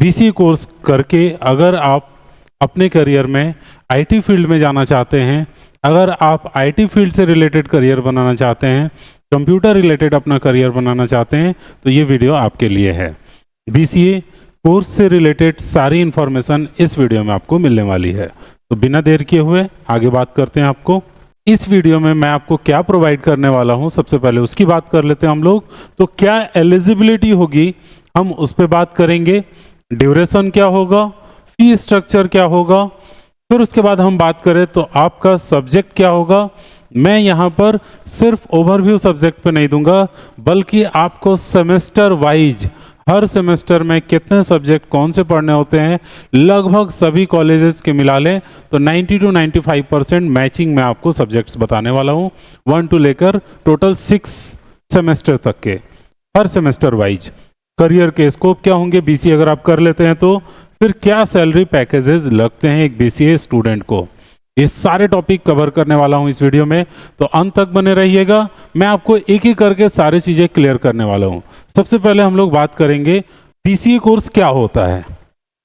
BCA course करके अगर आप अपने करियर में आईटी फील्ड में जाना चाहते हैं, अगर आप आईटी फील्ड से रिलेटेड करियर बनाना चाहते हैं, कंप्यूटर रिलेटेड अपना करियर बनाना चाहते हैं, तो ये वीडियो आपके लिए है। बीसीए कोर्स से रिलेटेड सारी इन्फॉर्मेशन इस वीडियो में आपको मिलने वाली है। तो बिना देर किए हुए आगे बात करते हैं। आपको इस वीडियो में मैं आपको क्या प्रोवाइड करने वाला हूं, सबसे पहले उसकी बात कर लेते हैं हम लोग। तो क्या एलिजिबिलिटी होगी, हम उस पर बात करेंगे। ड्यूरेशन क्या होगा, फी स्ट्रक्चर क्या होगा, फिर उसके बाद हम बात करें तो आपका सब्जेक्ट क्या होगा। मैं यहाँ पर सिर्फ ओवरव्यू सब्जेक्ट पे नहीं दूंगा, बल्कि आपको सेमेस्टर वाइज हर सेमेस्टर में कितने सब्जेक्ट कौन से पढ़ने होते हैं, लगभग सभी कॉलेजेस के मिला लें तो 90 to 95% मैचिंग में आपको सब्जेक्ट्स बताने वाला हूँ, 1 to लेकर टोटल 6 सेमेस्टर तक के, हर सेमेस्टर वाइज। करियर के स्कोप क्या होंगे बीसीए अगर आप कर लेते हैं तो, फिर क्या सैलरी पैकेजेस लगते हैं एक बीसीए स्टूडेंट को, ये सारे टॉपिक कवर करने वाला हूं इस वीडियो में। तो अंत तक बने रहिएगा, मैं आपको एक एक करके सारी चीजें क्लियर करने वाला हूं। सबसे पहले हम लोग बात करेंगे बीसीए कोर्स क्या होता है।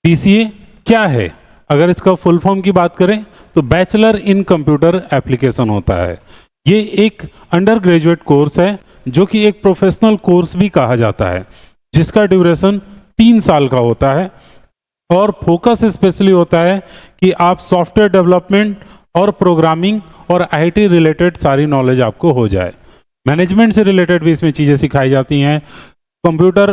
बीसीए क्या है, अगर इसका फुल फॉर्म की बात करें तो बैचलर इन कंप्यूटर एप्लीकेशन होता है। ये एक अंडर ग्रेजुएट कोर्स है जो कि एक प्रोफेशनल कोर्स भी कहा जाता है, जिसका ड्यूरेशन 3 साल का होता है और फोकस स्पेशली होता है कि आप सॉफ्टवेयर डेवलपमेंट और प्रोग्रामिंग और आईटी रिलेटेड सारी नॉलेज आपको हो जाए। मैनेजमेंट से रिलेटेड भी इसमें चीज़ें सिखाई जाती हैं। कंप्यूटर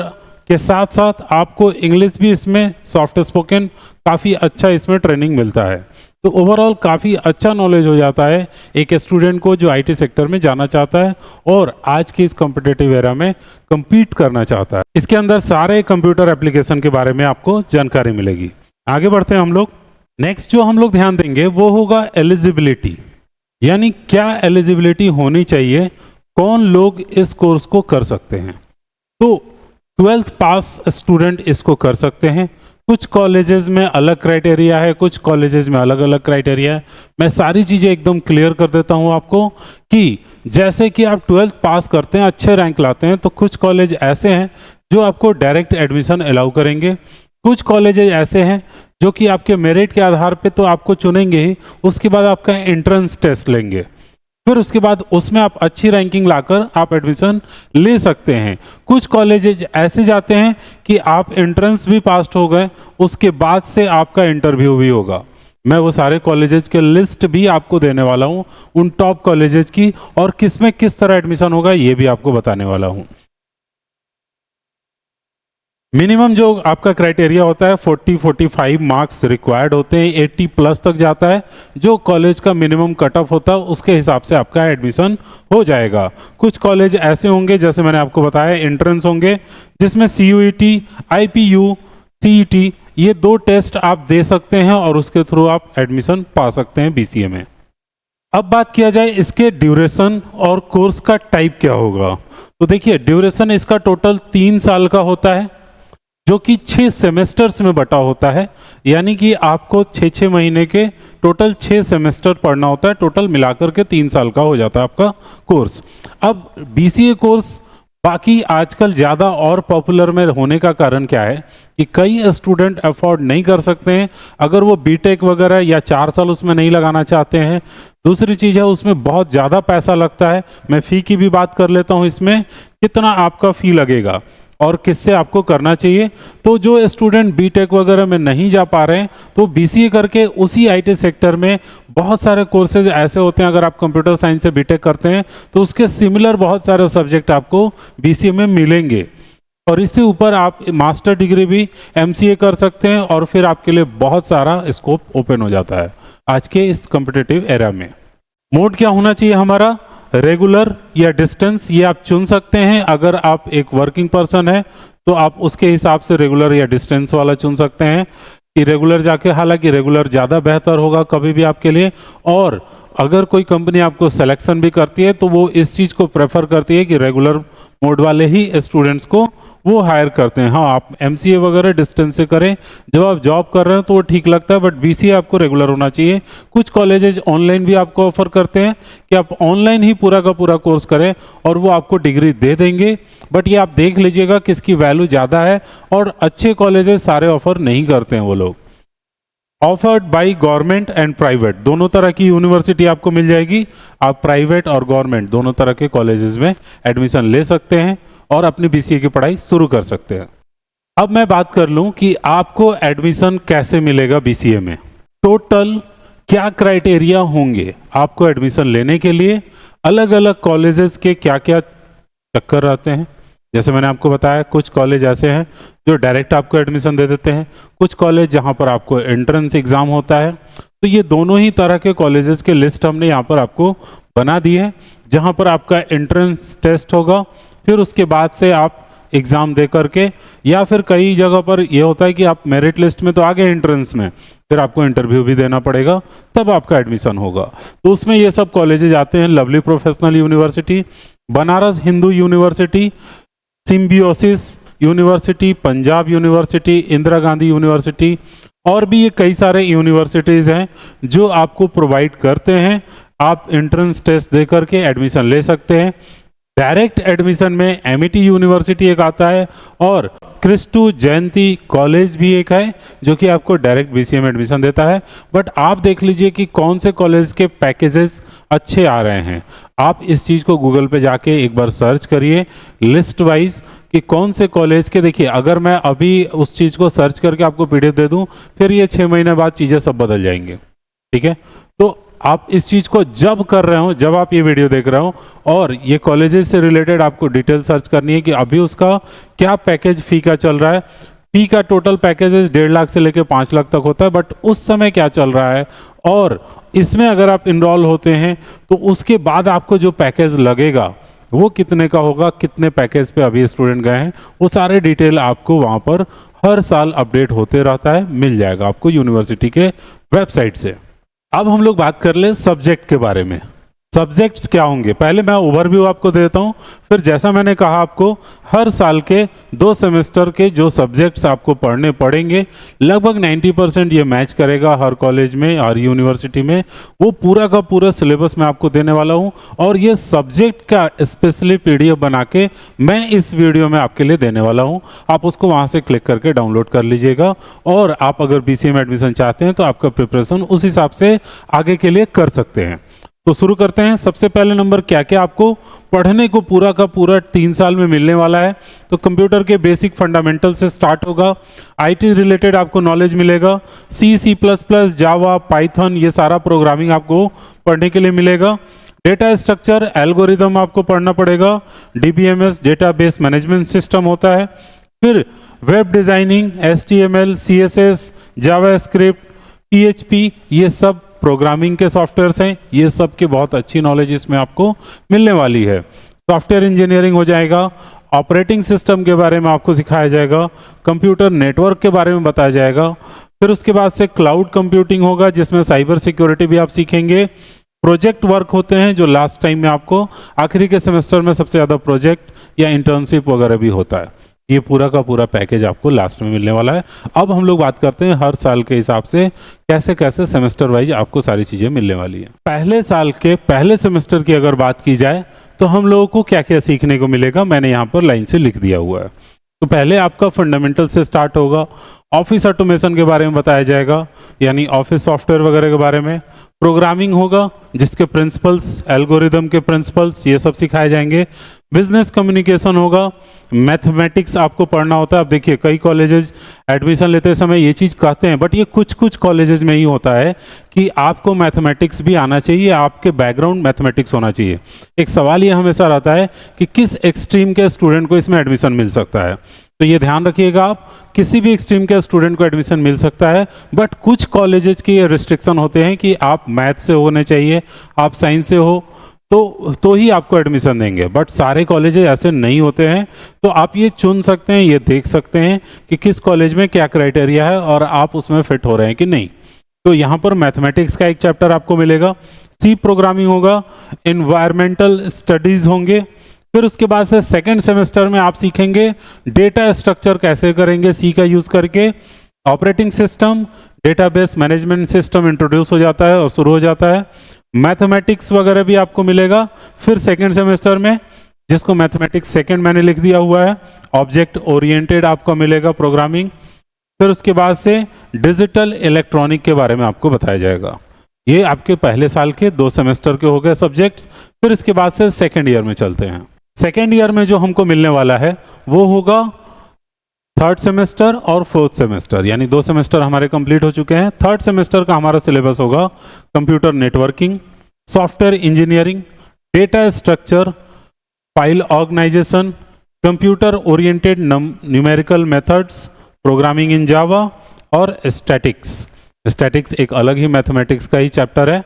के साथ साथ आपको इंग्लिश भी इसमें सॉफ्ट स्पोकन काफ़ी अच्छा इसमें ट्रेनिंग मिलता है। तो ओवरऑल काफ़ी अच्छा नॉलेज हो जाता है एक स्टूडेंट को जो आईटी सेक्टर में जाना चाहता है और आज की इस कॉम्पिटिटिव एरा में compete करना चाहता है। इसके अंदर सारे कंप्यूटर एप्लीकेशन के बारे में आपको जानकारी मिलेगी। आगे बढ़ते हैं हम लोग। नेक्स्ट जो हम लोग ध्यान देंगे वो होगा एलिजिबिलिटी, यानी क्या एलिजिबिलिटी होनी चाहिए, कौन लोग इस कोर्स को कर सकते हैं। तो 12th पास स्टूडेंट इसको कर सकते हैं। कुछ कॉलेजेस में अलग क्राइटेरिया है, कुछ कॉलेजेस में अलग अलग क्राइटेरिया है। मैं सारी चीज़ें एकदम क्लियर कर देता हूं आपको कि जैसे कि आप 12th पास करते हैं, अच्छे रैंक लाते हैं, तो कुछ कॉलेज ऐसे हैं जो आपको डायरेक्ट एडमिशन अलाउ करेंगे। कुछ कॉलेजेस ऐसे हैं जो कि आपके मेरिट के आधार पे तो आपको चुनेंगे ही, उसके बाद आपका एंट्रेंस टेस्ट लेंगे, फिर उसके बाद उसमें आप अच्छी रैंकिंग लाकर आप एडमिशन ले सकते हैं। कुछ कॉलेजेज ऐसे जाते हैं कि आप एंट्रेंस भी पास हो गए, उसके बाद से आपका इंटरव्यू भी होगा। मैं वो सारे कॉलेजेज के लिस्ट भी आपको देने वाला हूँ, उन टॉप कॉलेजेज की, और किस में किस तरह एडमिशन होगा ये भी आपको बताने वाला हूँ। मिनिमम जो आपका क्राइटेरिया होता है 40-45 मार्क्स रिक्वायर्ड होते हैं, 80 प्लस तक जाता है। जो कॉलेज का मिनिमम कट ऑफ होता है उसके हिसाब से आपका एडमिशन हो जाएगा। कुछ कॉलेज ऐसे होंगे जैसे मैंने आपको बताया एंट्रेंस होंगे, जिसमें CUET, IPU, CET ये 2 टेस्ट आप दे सकते हैं और उसके थ्रू आप एडमिशन पा सकते हैं बीसीए में। अब बात किया जाए इसके ड्यूरेशन और कोर्स का टाइप क्या होगा। तो देखिए ड्यूरेशन इसका टोटल 3 साल का होता है, जो कि 6 सेमेस्टर्स में बटा होता है, यानी कि आपको 6-6 महीने के टोटल 6 सेमेस्टर पढ़ना होता है। टोटल मिलाकर के 3 साल का हो जाता है आपका कोर्स। अब बीसीए कोर्स बाकी आजकल ज़्यादा और पॉपुलर में होने का कारण क्या है कि कई स्टूडेंट अफोर्ड नहीं कर सकते हैं, अगर वो बीटेक वगैरह या 4 साल उसमें नहीं लगाना चाहते हैं। दूसरी चीज़ है उसमें बहुत ज़्यादा पैसा लगता है। मैं फ़ी की भी बात कर लेता हूँ, इसमें कितना आपका फ़ी लगेगा और किससे आपको करना चाहिए। तो जो स्टूडेंट बीटेक वगैरह में नहीं जा पा रहे हैं तो बीसीए करके उसी आईटी सेक्टर में बहुत सारे कोर्सेज ऐसे होते हैं। अगर आप कंप्यूटर साइंस से बीटेक करते हैं तो उसके सिमिलर बहुत सारे सब्जेक्ट आपको बीसीए में मिलेंगे, और इससे ऊपर आप मास्टर डिग्री भी एमसीए कर सकते हैं और फिर आपके लिए बहुत सारा स्कोप ओपन हो जाता है आज के इस कॉम्पिटिटिव एरा में। मोड क्या होना चाहिए हमारा, रेगुलर या डिस्टेंस, ये आप चुन सकते हैं। अगर आप एक वर्किंग पर्सन है तो आप उसके हिसाब से रेगुलर या डिस्टेंस वाला चुन सकते हैं कि रेगुलर जाके, हालांकि रेगुलर ज़्यादा बेहतर होगा कभी भी आपके लिए। और अगर कोई कंपनी आपको सिलेक्शन भी करती है तो वो इस चीज़ को प्रेफर करती है कि रेगुलर मोड वाले ही स्टूडेंट्स को वो हायर करते हैं। हाँ, आप MCA वगैरह डिस्टेंस से करें, जब आप जॉब कर रहे हैं तो वो ठीक लगता है, बट BCA आपको रेगुलर होना चाहिए। कुछ कॉलेजेज ऑनलाइन भी आपको ऑफर करते हैं कि आप ऑनलाइन ही पूरा का पूरा कोर्स करें और वो आपको डिग्री दे देंगे, बट ये आप देख लीजिएगा किसकी वैल्यू ज़्यादा है, और अच्छे कॉलेजेस सारे ऑफर नहीं करते हैं वो लोग। Offered by government and private, दोनों तरह की यूनिवर्सिटी आपको मिल जाएगी। आप प्राइवेट और गवर्नमेंट दोनों तरह के कॉलेजेस में एडमिशन ले सकते हैं और अपनी BCA की पढ़ाई शुरू कर सकते हैं। अब मैं बात कर लूं कि आपको एडमिशन कैसे मिलेगा BCA में। टोटल क्या क्राइटेरिया होंगे आपको एडमिशन लेने के लिए, अलग अलग कॉलेजेस के क्या क्या चक्कर रहते हैं। जैसे मैंने आपको बताया, कुछ कॉलेज ऐसे हैं जो डायरेक्ट आपको एडमिशन दे देते हैं, कुछ कॉलेज जहां पर आपको एंट्रेंस एग्जाम होता है। तो ये दोनों ही तरह के कॉलेजेस के लिस्ट हमने यहाँ पर आपको बना दी है, जहां पर आपका एंट्रेंस टेस्ट होगा, फिर उसके बाद से आप एग्ज़ाम दे करके, या फिर कई जगह पर यह होता है कि आप मेरिट लिस्ट में तो आ गए एंट्रेंस में, फिर आपको इंटरव्यू भी देना पड़ेगा, तब आपका एडमिशन होगा। तो उसमें ये सब कॉलेजेज आते हैं: lovely professional university, Banaras Hindu university, symbiosis university, Punjab university, Indira Gandhi university, और भी ये कई सारे यूनिवर्सिटीज़ हैं जो आपको प्रोवाइड करते हैं। आप एंट्रेंस टेस्ट दे करके एडमिशन ले सकते हैं। डायरेक्ट एडमिशन में MIT यूनिवर्सिटी एक आता है, और क्रिस्टू जयंती कॉलेज भी एक है जो कि आपको डायरेक्ट BCA में एडमिशन देता है। बट आप देख लीजिए कि कौन से कॉलेज के पैकेजेस अच्छे आ रहे हैं। आप इस चीज़ को गूगल पे जाके एक बार सर्च करिए लिस्ट वाइज कि कौन से कॉलेज के। देखिए, अगर मैं अभी उस चीज़ को सर्च करके आपको PDF दे दूं, फिर ये 6 महीने बाद चीज़ें सब बदल जाएंगे। ठीक है, तो आप इस चीज़ को जब कर रहे हो, जब आप ये वीडियो देख रहे हो और ये कॉलेजेस से रिलेटेड आपको डिटेल सर्च करनी है कि अभी उसका क्या पैकेज फ़ी का चल रहा है। फ़ी का टोटल पैकेजेस 1.5 लाख से लेकर 5 लाख तक होता है, बट उस समय क्या चल रहा है, और इसमें अगर आप इनरोल होते हैं तो उसके बाद आपको जो पैकेज लगेगा वो कितने का होगा, कितने पैकेज पे अभी स्टूडेंट गए हैं, वो सारे डिटेल आपको वहाँ पर हर साल अपडेट होते रहता है, मिल जाएगा आपको यूनिवर्सिटी के वेबसाइट से। अब हम लोग बात कर ले सब्जेक्ट के बारे में। सब्जेक्ट्स क्या होंगे, पहले मैं ओवरव्यू आपको देता हूँ, फिर जैसा मैंने कहा आपको हर साल के 2 सेमेस्टर के जो सब्जेक्ट्स आपको पढ़ने पड़ेंगे, लगभग 90% ये मैच करेगा हर कॉलेज में, हर यूनिवर्सिटी में। वो पूरा का पूरा सिलेबस मैं आपको देने वाला हूँ, और ये सब्जेक्ट का स्पेशली PDF बना के मैं इस वीडियो में आपके लिए देने वाला हूँ। आप उसको वहाँ से क्लिक करके डाउनलोड कर लीजिएगा, और आप अगर BCA में एडमिशन चाहते हैं तो आपका प्रिपरेशन उस हिसाब से आगे के लिए कर सकते हैं। तो शुरू करते हैं। सबसे पहले नंबर, क्या क्या आपको पढ़ने को पूरा का पूरा 3 साल में मिलने वाला है। तो कंप्यूटर के बेसिक फंडामेंटल से स्टार्ट होगा, IT रिलेटेड आपको नॉलेज मिलेगा, C++, जावा, पाइथन, ये सारा प्रोग्रामिंग आपको पढ़ने के लिए मिलेगा। डेटा स्ट्रक्चर, एल्गोरिदम आपको पढ़ना पड़ेगा। DBMS डेटाबेस मैनेजमेंट सिस्टम होता है। फिर web designing, HTML, CSS, JavaScript, PHP, ये सब प्रोग्रामिंग के सॉफ्टवेयर्स हैं। ये सब की बहुत अच्छी नॉलेज इसमें आपको मिलने वाली है। सॉफ्टवेयर इंजीनियरिंग हो जाएगा, ऑपरेटिंग सिस्टम के बारे में आपको सिखाया जाएगा, कंप्यूटर नेटवर्क के बारे में बताया जाएगा। फिर उसके बाद से क्लाउड कंप्यूटिंग होगा, जिसमें साइबर सिक्योरिटी भी आप सीखेंगे। प्रोजेक्ट वर्क होते हैं जो लास्ट टाइम में आपको आखिरी के सेमेस्टर में सबसे ज़्यादा प्रोजेक्ट या इंटर्नशिप वगैरह भी होता है। ये पूरा का पूरा पैकेज आपको लास्ट में मिलने वाला है। अब हम लोग बात करते हैं हर साल के हिसाब से कैसे कैसे सेमेस्टर वाइज आपको सारी चीज़ें मिलने वाली हैं। पहले साल के पहले सेमेस्टर की अगर बात की जाए तो हम लोगों को क्या क्या सीखने को मिलेगा, मैंने यहाँ पर लाइन से लिख दिया हुआ है। तो पहले आपका फंडामेंटल से स्टार्ट होगा। ऑफिस ऑटोमेशन के बारे में बताया जाएगा, यानी ऑफिस सॉफ्टवेयर वगैरह के बारे में। प्रोग्रामिंग होगा, जिसके प्रिंसिपल्स, एल्गोरिदम के प्रिंसिपल्स, ये सब सिखाए जाएंगे। बिजनेस कम्युनिकेशन होगा। मैथमेटिक्स आपको पढ़ना होता है। अब देखिए, कई कॉलेजेस एडमिशन लेते समय ये चीज़ कहते हैं, बट ये कुछ कुछ कॉलेजेस में ही होता है कि आपको मैथमेटिक्स भी आना चाहिए, आपके बैकग्राउंड मैथमेटिक्स होना चाहिए। एक सवाल ये हमेशा रहता है कि किस एक्सट्रीम के स्टूडेंट को इसमें एडमिशन मिल सकता है। तो ये ध्यान रखिएगा, आप किसी भी एक्सट्रीम के स्टूडेंट को एडमिशन मिल सकता है, बट कुछ कॉलेजेस की ये रिस्ट्रिक्शन होते हैं कि आप मैथ से होने चाहिए, आप साइंस से हो तो ही आपको एडमिशन देंगे। बट सारे कॉलेजेस ऐसे नहीं होते हैं, तो आप ये चुन सकते हैं, ये देख सकते हैं कि किस कॉलेज में क्या क्राइटेरिया है और आप उसमें फिट हो रहे हैं कि नहीं। तो यहाँ पर मैथमेटिक्स का एक चैप्टर आपको मिलेगा। C प्रोग्रामिंग होगा, इन्वायरमेंटल स्टडीज़ होंगे, फिर उसके बाद से सेकेंड सेमेस्टर में आप सीखेंगे डेटा स्ट्रक्चर कैसे करेंगे सी का यूज़ करके, operating system, database management system introduce हो जाता है और शुरू हो जाता है। मैथमेटिक्स वगैरह भी आपको मिलेगा फिर सेकेंड सेमेस्टर में, जिसको मैथमेटिक्स सेकेंड मैंने लिख दिया हुआ है। ऑब्जेक्ट ओरिएंटेड आपको मिलेगा प्रोग्रामिंग। फिर उसके बाद से डिजिटल इलेक्ट्रॉनिक के बारे में आपको बताया जाएगा। ये आपके पहले साल के 2 सेमेस्टर के हो गए सब्जेक्ट्स। फिर इसके बाद से सेकेंड ईयर में चलते हैं। सेकेंड ईयर में जो हमको मिलने वाला है वो होगा थर्ड सेमेस्टर और फोर्थ सेमेस्टर, यानी 2 सेमेस्टर हमारे कंप्लीट हो चुके हैं। थर्ड सेमेस्टर का हमारा सिलेबस होगा computer networking, software engineering, data structure, file organisation, computer oriented numerical methods, programming in Java और स्टैटिक्स। स्टैटिक्स एक अलग ही मैथमेटिक्स का ही चैप्टर है,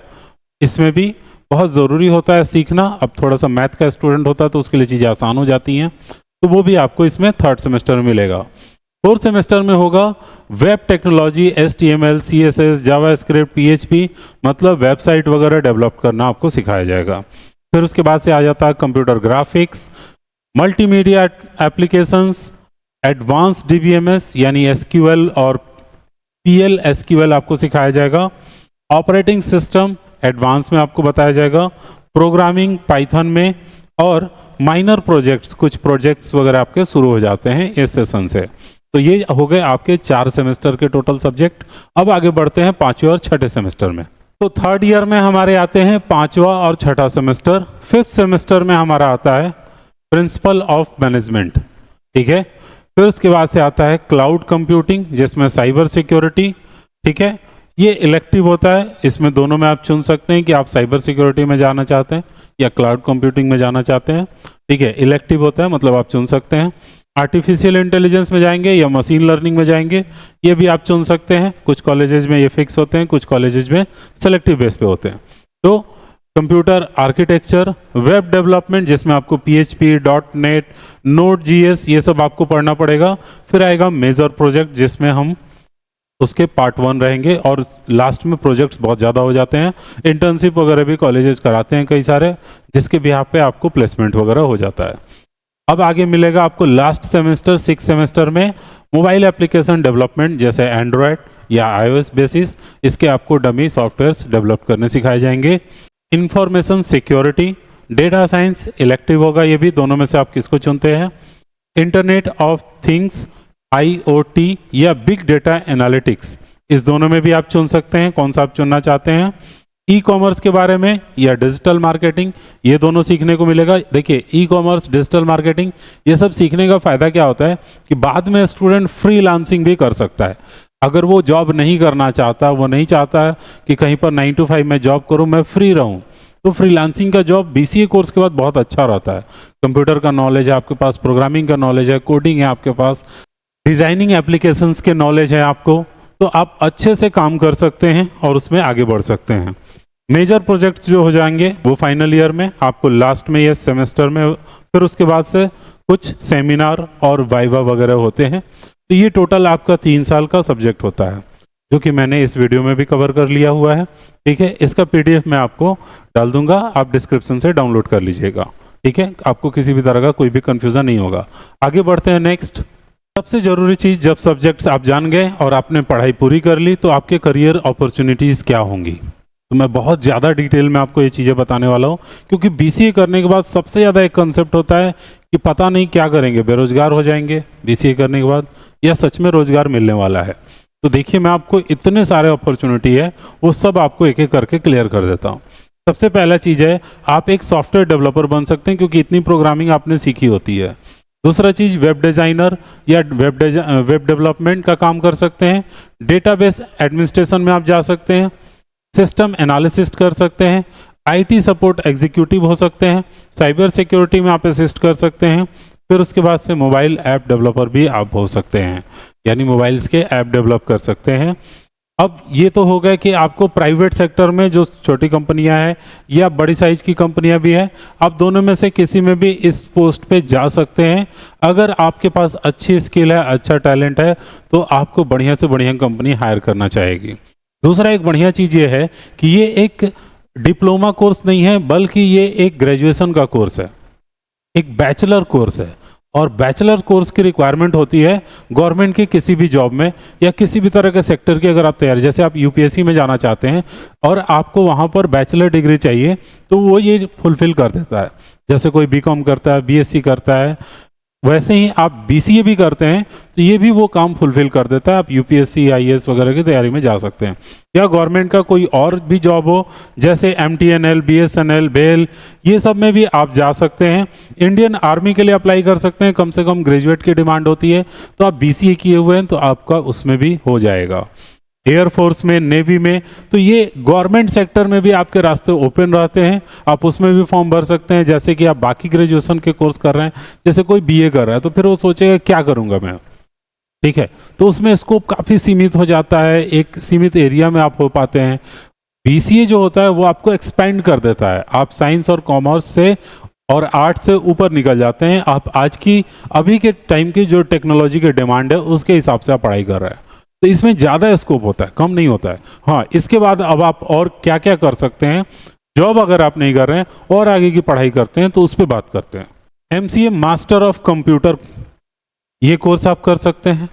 इसमें भी बहुत ज़रूरी होता है सीखना। अब थोड़ा सा मैथ का स्टूडेंट होता है तो उसके लिए चीज़ें आसान हो जाती हैं, तो वो भी आपको इसमें थर्ड सेमेस्टर में मिलेगा। फोर्थ सेमेस्टर में होगा web technology, HTML, CSS, JavaScript, PHP, मतलब वेबसाइट वगैरह डेवलप करना आपको सिखाया जाएगा। फिर उसके बाद से आ जाता है computer graphics, multimedia applications, advance DBMS यानी SQL और PL/SQL आपको सिखाया जाएगा। ऑपरेटिंग सिस्टम एडवांस में आपको बताया जाएगा, प्रोग्रामिंग पाइथन में, और माइनर प्रोजेक्ट्स, कुछ प्रोजेक्ट्स वगैरह आपके शुरू हो जाते हैं इस सेशन से। तो ये हो गए आपके 4 सेमेस्टर के टोटल सब्जेक्ट। अब आगे बढ़ते हैं 5वें और 6ठे सेमेस्टर में। तो थर्ड ईयर में हमारे आते हैं 5वां और 6ठा सेमेस्टर। फिफ्थ सेमेस्टर में हमारा आता है प्रिंसिपल ऑफ मैनेजमेंट, ठीक है। फिर उसके बाद से आता है क्लाउड कंप्यूटिंग, जिसमें साइबर सिक्योरिटी, ठीक है। ये इलेक्टिव होता है, इसमें दोनों में आप चुन सकते हैं कि आप साइबर सिक्योरिटी में जाना चाहते हैं या क्लाउड कंप्यूटिंग में जाना चाहते हैं, ठीक है। इलेक्टिव होता है, मतलब आप चुन सकते हैं। आर्टिफिशियल इंटेलिजेंस में जाएंगे या मशीन लर्निंग में जाएंगे, ये भी आप चुन सकते हैं। कुछ कॉलेजेस में ये फिक्स होते हैं, कुछ कॉलेजेस में सेलेक्टिव बेस पे होते हैं। तो कंप्यूटर आर्किटेक्चर, वेब डेवलपमेंट, जिसमें आपको PHP, .NET, Node.js ये सब आपको पढ़ना पड़ेगा। फिर आएगा मेजर प्रोजेक्ट, जिसमें हम उसके पार्ट 1 रहेंगे, और लास्ट में प्रोजेक्ट्स बहुत ज़्यादा हो जाते हैं। इंटर्नशिप वगैरह भी कॉलेजेस कराते हैं कई सारे, जिसके भी यहाँ पे आपको प्लेसमेंट वगैरह हो जाता है। अब आगे मिलेगा आपको लास्ट सेमेस्टर 6 सेमेस्टर में मोबाइल एप्लीकेशन डेवलपमेंट, जैसे एंड्रॉयड या iOS बेसिस, इसके आपको डमी सॉफ्टवेयर्स डेवलप करने सिखाए जाएंगे। Information security, data science elective होगा, ये भी दोनों में से आप किसको चुनते हैं। इंटरनेट ऑफ थिंग्स, IoT या बिग डेटा एनालिटिक्स, इस दोनों में भी आप चुन सकते हैं कौन सा आप चुनना चाहते हैं। ई कॉमर्स के बारे में या डिजिटल मार्केटिंग, ये दोनों सीखने को मिलेगा। देखिए ई कॉमर्स, डिजिटल मार्केटिंग, ये सब सीखने का फ़ायदा क्या होता है कि बाद में स्टूडेंट फ्रीलांसिंग भी कर सकता है। अगर वो जॉब नहीं करना चाहता, वो नहीं चाहता है कि कहीं पर 9 to 5 मैं जॉब करूं, मैं फ्री रहूं, तो फ्रीलांसिंग का जॉब BCA कोर्स के बाद बहुत अच्छा रहता है। कंप्यूटर का नॉलेज है आपके पास, प्रोग्रामिंग का नॉलेज है, कोडिंग है आपके पास, डिज़ाइनिंग एप्लीकेशंस के नॉलेज है आपको, तो आप अच्छे से काम कर सकते हैं और उसमें आगे बढ़ सकते हैं। मेजर प्रोजेक्ट्स जो हो जाएंगे वो फाइनल ईयर में, आपको लास्ट में या सेमेस्टर में, फिर उसके बाद से कुछ सेमिनार और वाइवा वगैरह होते हैं। तो ये टोटल आपका 3 साल का सब्जेक्ट होता है, जो कि मैंने इस वीडियो में भी कवर कर लिया हुआ है, ठीक है। इसका PDF मैं आपको डाल दूंगा, आप डिस्क्रिप्शन से डाउनलोड कर लीजिएगा, ठीक है। आपको किसी भी तरह का कोई भी कंफ्यूजन नहीं होगा। आगे बढ़ते हैं नेक्स्ट। सबसे ज़रूरी चीज़, जब सब्जेक्ट्स आप जान गए और आपने पढ़ाई पूरी कर ली, तो आपके करियर अपॉर्चुनिटीज़ क्या होंगी। तो मैं बहुत ज़्यादा डिटेल में आपको ये चीज़ें बताने वाला हूँ, क्योंकि BCA करने के बाद सबसे ज़्यादा एक कंसेप्ट होता है कि पता नहीं क्या करेंगे, बेरोजगार हो जाएंगे BCA करने के बाद, या सच में रोजगार मिलने वाला है। तो देखिए, मैं आपको इतने सारे अपॉर्चुनिटी है, वो सब आपको एक एक करके क्लियर कर देता हूँ। सबसे पहला चीज़ है, आप एक सॉफ्टवेयर डेवलपर बन सकते हैं, क्योंकि इतनी प्रोग्रामिंग आपने सीखी होती है। दूसरा चीज़, वेब डिज़ाइनर या वेब डेवलपमेंट का काम कर सकते हैं। डेटाबेस एडमिनिस्ट्रेशन में आप जा सकते हैं, सिस्टम एनालिसिस कर सकते हैं, IT सपोर्ट एग्जीक्यूटिव हो सकते हैं, साइबर सिक्योरिटी में आप असिस्ट कर सकते हैं। फिर उसके बाद से मोबाइल ऐप डेवलपर भी आप हो सकते हैं, यानी मोबाइल्स के ऐप डेवलप कर सकते हैं। अब ये तो हो गया कि आपको प्राइवेट सेक्टर में जो छोटी कंपनियां हैं या बड़ी साइज की कंपनियां भी हैं, आप दोनों में से किसी में भी इस पोस्ट पे जा सकते हैं। अगर आपके पास अच्छी स्किल है, अच्छा टैलेंट है, तो आपको बढ़िया से बढ़िया कंपनी हायर करना चाहेगी। दूसरा एक बढ़िया चीज़ ये है कि ये एक डिप्लोमा कोर्स नहीं है, बल्कि ये एक ग्रेजुएशन का कोर्स है। एक बैचलर कोर्स है, और बैचलर कोर्स की रिक्वायरमेंट होती है गवर्नमेंट के किसी भी जॉब में या किसी भी तरह के सेक्टर की। अगर आप तैयारी, जैसे आप यूपीएससी में जाना चाहते हैं और आपको वहाँ पर बैचलर डिग्री चाहिए, तो वो ये फुलफिल कर देता है। जैसे कोई बीकॉम करता है, बीएससी करता है, वैसे ही आप बीसीए भी करते हैं तो ये भी वो काम फुलफिल कर देता है। आप यूपीएससी, आईएएस वगैरह की तैयारी में जा सकते हैं, या गवर्नमेंट का कोई और भी जॉब हो जैसे एमटीएनएल, बीएसएनएल, बेल, ये सब में भी आप जा सकते हैं। इंडियन आर्मी के लिए अप्लाई कर सकते हैं, कम से कम ग्रेजुएट की डिमांड होती है, तो आप बीसीए किए हुए हैं तो आपका उसमें भी हो जाएगा। एयरफोर्स में, नेवी में, तो ये गवर्नमेंट सेक्टर में भी आपके रास्ते ओपन रहते हैं, आप उसमें भी फॉर्म भर सकते हैं। जैसे कि आप बाकी ग्रेजुएशन के कोर्स कर रहे हैं, जैसे कोई बीए कर रहा है तो फिर वो सोचेगा क्या करूंगा मैं, ठीक है, तो उसमें स्कोप काफ़ी सीमित हो जाता है, एक सीमित एरिया में आप हो पाते हैं। बीसीए जो होता है वो आपको एक्सपेंड कर देता है, आप साइंस और कॉमर्स से और आर्ट से ऊपर निकल जाते हैं। आप आज की, अभी के टाइम की जो टेक्नोलॉजी की डिमांड है उसके हिसाब से आप पढ़ाई कर रहे हैं, तो इसमें ज़्यादा स्कोप होता है, कम नहीं होता है। हाँ, इसके बाद अब आप और क्या क्या कर सकते हैं, जॉब अगर आप नहीं कर रहे हैं और आगे की पढ़ाई करते हैं तो उस पर बात करते हैं। एमसीए मास्टर ऑफ कंप्यूटर, ये कोर्स आप कर सकते हैं,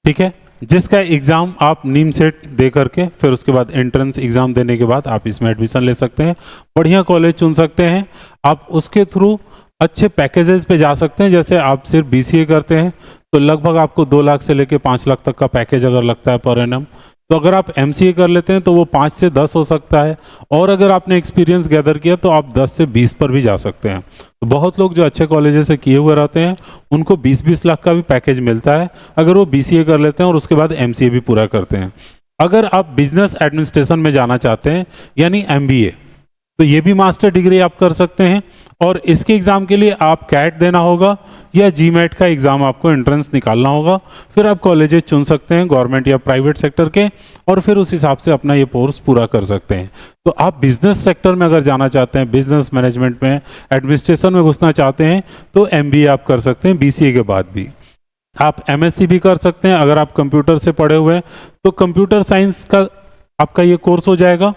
ठीक है, जिसका एग्ज़ाम आप नीम सेट दे करके फिर उसके बाद एंट्रेंस एग्ज़ाम देने के बाद आप इसमें एडमिशन ले सकते हैं। बढ़िया कॉलेज चुन सकते हैं, आप उसके थ्रू अच्छे पैकेजेस पे जा सकते हैं। जैसे आप सिर्फ बीसीए करते हैं तो लगभग आपको 2 लाख से लेकर 5 लाख तक का पैकेज अगर लगता है पर एनम, तो अगर आप एमसीए कर लेते हैं तो वो 5 से 10 हो सकता है, और अगर आपने एक्सपीरियंस गैदर किया तो आप 10 से 20 पर भी जा सकते हैं। तो बहुत लोग जो अच्छे कॉलेजेस से किए हुए रहते हैं उनको 20-20 लाख का भी पैकेज मिलता है अगर वो बीसीए कर लेते हैं और उसके बाद एमसीए भी पूरा करते हैं। अगर आप बिजनेस एडमिनिस्ट्रेशन में जाना चाहते हैं यानी एमबीए, तो ये भी मास्टर डिग्री आप कर सकते हैं, और इसके एग्ज़ाम के लिए आप कैट देना होगा या जीमेट का एग्ज़ाम आपको एंट्रेंस निकालना होगा। फिर आप कॉलेजेस चुन सकते हैं गवर्नमेंट या प्राइवेट सेक्टर के, और फिर उस हिसाब से अपना ये कोर्स पूरा कर सकते हैं। तो आप बिजनेस सेक्टर में अगर जाना चाहते हैं, बिजनेस मैनेजमेंट में, एडमिनिस्ट्रेशन में घुसना चाहते हैं, तो एमबीए आप कर सकते हैं बीसीए के बाद भी। आप एमएससी भी कर सकते हैं अगर आप कंप्यूटर से पढ़े हुए हैं, तो कंप्यूटर साइंस का आपका ये कोर्स हो जाएगा।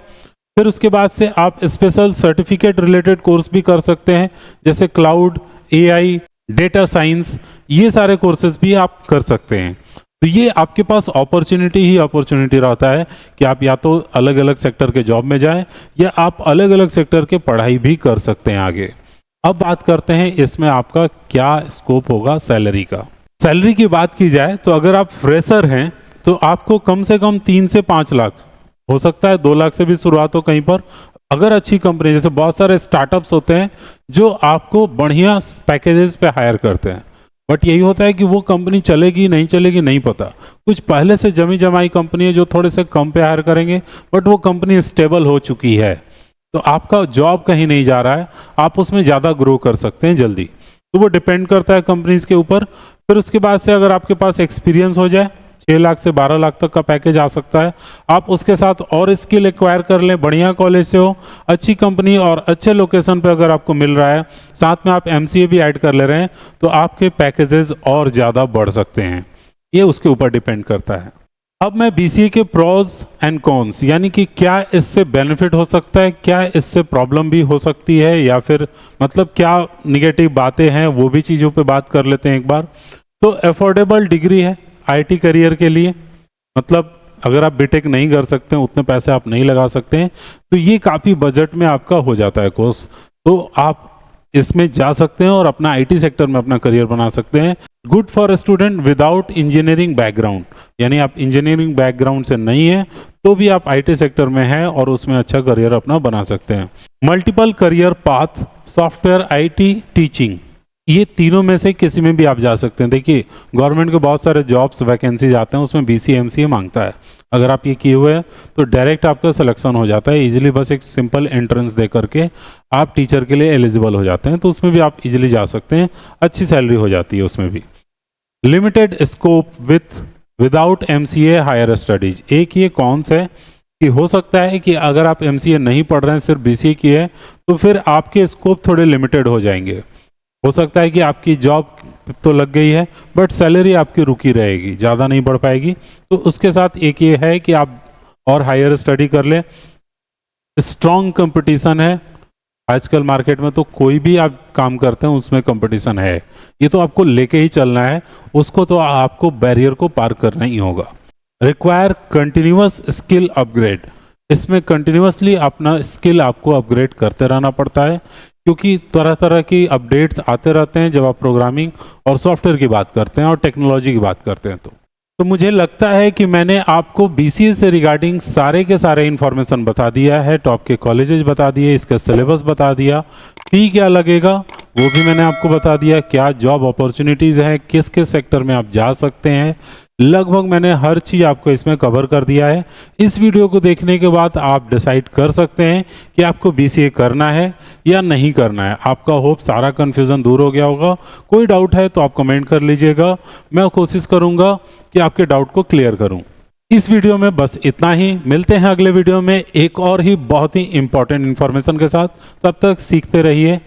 फिर उसके बाद से आप स्पेशल सर्टिफिकेट रिलेटेड कोर्स भी कर सकते हैं, जैसे क्लाउड, एआई, डेटा साइंस, ये सारे कोर्सेज भी आप कर सकते हैं। तो ये आपके पास अपॉर्चुनिटी ही अपॉर्चुनिटी रहता है कि आप या तो अलग अलग सेक्टर के जॉब में जाएं या आप अलग अलग सेक्टर के पढ़ाई भी कर सकते हैं आगे। अब बात करते हैं इसमें आपका क्या स्कोप होगा सैलरी का। सैलरी की बात की जाए तो अगर आप फ्रेशर हैं तो आपको कम से कम 3 से 5 लाख, हो सकता है 2 लाख से भी शुरुआत हो कहीं पर, अगर अच्छी कंपनी, जैसे बहुत सारे स्टार्टअप्स होते हैं जो आपको बढ़िया पैकेजेस पे हायर करते हैं, बट यही होता है कि वो कंपनी चलेगी नहीं चलेगी नहीं पता। कुछ पहले से जमी जमाई कंपनी है जो थोड़े से कम पे हायर करेंगे, बट वो कंपनी स्टेबल हो चुकी है, तो आपका जॉब कहीं नहीं जा रहा है, आप उसमें ज़्यादा ग्रो कर सकते हैं जल्दी। तो वो डिपेंड करता है कंपनीज के ऊपर। फिर उसके बाद से अगर आपके पास एक्सपीरियंस हो जाए, 6 लाख से 12 लाख तक का पैकेज आ सकता है। आप उसके साथ और स्किल एक्वायर कर लें, बढ़िया कॉलेज से हो, अच्छी कंपनी और अच्छे लोकेशन पे अगर आपको मिल रहा है, साथ में आप एमसीए भी ऐड कर ले रहे हैं, तो आपके पैकेजेस और ज़्यादा बढ़ सकते हैं। ये उसके ऊपर डिपेंड करता है। अब मैं बीसीए के प्रोज एंड कॉन्स, यानी कि क्या इससे बेनिफिट हो सकता है, क्या इससे प्रॉब्लम भी हो सकती है, या फिर मतलब क्या निगेटिव बातें हैं, वो भी चीज़ों पे बात कर लेते हैं एक बार। तो अफोर्डेबल डिग्री है आईटी करियर के लिए, मतलब अगर आप बीटेक नहीं कर सकते हैं, उतने पैसे आप नहीं लगा सकते हैं, तो ये काफ़ी बजट में आपका हो जाता है कोर्स, तो आप इसमें जा सकते हैं और अपना आईटी सेक्टर में अपना करियर बना सकते हैं। Good for student without engineering background, यानी आप इंजीनियरिंग बैकग्राउंड से नहीं है तो भी आप आईटी सेक्टर में हैं और उसमें अच्छा करियर अपना बना सकते हैं। Multiple career path, software, IT, teaching, ये तीनों में से किसी में भी आप जा सकते हैं। देखिए गवर्नमेंट के बहुत सारे जॉब्स वैकेंसीज आते हैं, उसमें बीसीए एमसीए मांगता है, अगर आप ये किए हुए हैं तो डायरेक्ट आपका सिलेक्शन हो जाता है इजीली, बस एक सिंपल एंट्रेंस दे करके आप टीचर के लिए एलिजिबल हो जाते हैं, तो उसमें भी आप इजीली जा सकते हैं, अच्छी सैलरी हो जाती है उसमें भी। Limited scope without MCA higher studies, एक ये कौन सा है कि हो सकता है कि अगर आप एमसीए नहीं पढ़ रहे हैं, सिर्फ बीसीए किए हैं, तो फिर आपके स्कोप थोड़े लिमिटेड हो जाएंगे। हो सकता है कि आपकी जॉब तो लग गई है बट सैलरी आपकी रुकी रहेगी, ज़्यादा नहीं बढ़ पाएगी। तो उसके साथ एक ये है कि आप और हायर स्टडी कर लें। स्ट्रॉन्ग कंपटीशन है, आजकल मार्केट में तो कोई भी आप काम करते हैं उसमें कंपटीशन है, ये तो आपको लेके ही चलना है, उसको तो आपको बैरियर को पार करना ही होगा। रिक्वायर कंटिन्यूअस स्किल अपग्रेड, इसमें कंटिन्यूअसली अपना स्किल आपको अपग्रेड करते रहना पड़ता है, क्योंकि तरह तरह की अपडेट्स आते रहते हैं जब आप प्रोग्रामिंग और सॉफ्टवेयर की बात करते हैं और टेक्नोलॉजी की बात करते हैं। तो मुझे लगता है कि मैंने आपको BCA से रिगार्डिंग सारे के सारे इन्फॉर्मेशन बता दिया है, टॉप के कॉलेजेस बता दिए, इसका सिलेबस बता दिया, फी क्या लगेगा वो भी मैंने आपको बता दिया, क्या जॉब अपॉर्चुनिटीज़ हैं, किस किस सेक्टर में आप जा सकते हैं, लगभग मैंने हर चीज़ आपको इसमें कवर कर दिया है। इस वीडियो को देखने के बाद आप डिसाइड कर सकते हैं कि आपको BCA करना है या नहीं करना है। आपका होप सारा कन्फ्यूज़न दूर हो गया होगा। कोई डाउट है तो आप कमेंट कर लीजिएगा, मैं कोशिश करूँगा कि आपके डाउट को क्लियर करूँ। इस वीडियो में बस इतना ही, मिलते हैं अगले वीडियो में एक और ही बहुत ही इंपॉर्टेंट इन्फॉर्मेशन के साथ। तब तक सीखते रहिए।